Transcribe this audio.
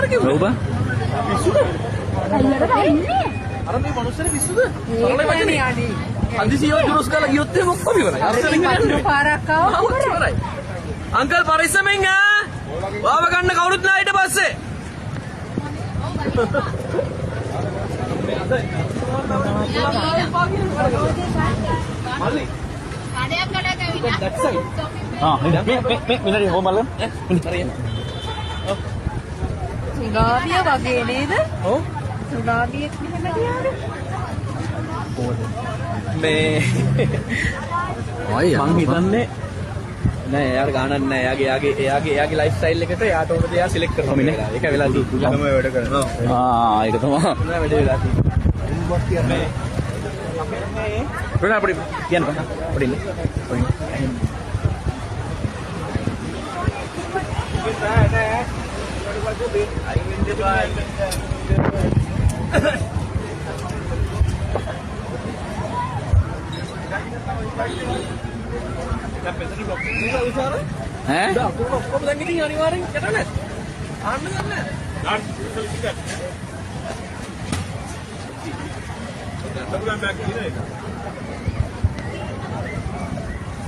යන කිව්වා. ඔව් බං. පිස්සුද? අයියකට අයින්නේ. අර මේ මනුස්සනේ පිස්සුද? සරලයි වචනේ. අදිසියව දුරස් ගාලා ගියොත් එහෙම ඔක්කොම ඉවරයි. අස්සලින් යන්නේ. පාරක් ආව ඉවරයි. අංකල් පරිස්සමෙන් ආ. වාව ගන්න කවුරුත් නැහැ ඊට පස්සේ. මල්ලි. කඩයක් ඇවිල්ලා. that side. මිනරි හොම බලන්න. සුගාවිය වගේ නේද? ඔව්. සුගාවියෙක් මෙහෙම තියාද? මේ මං හිතන්නේ නෑ එයාට ගානක් නෑ එයාගේ ලයිෆ් ස්ටයිල් එකට එයාට ඕන දේ එයා සිලෙක්ට් කරනවා මිනේ ඒක වෙලා තියෙන්නේ තමයි වැඩ කරනවා ඒක තමයි. නෑ වැඩ වෙලා තියෙන්නේ රෝණ අපිට කියන්න බෑ අපිට ඉන්න ඈ? ඔක්කොම දැන් ඉතින් අනිවාර්යෙන් යට නැහැ. ආන්න ගන්න.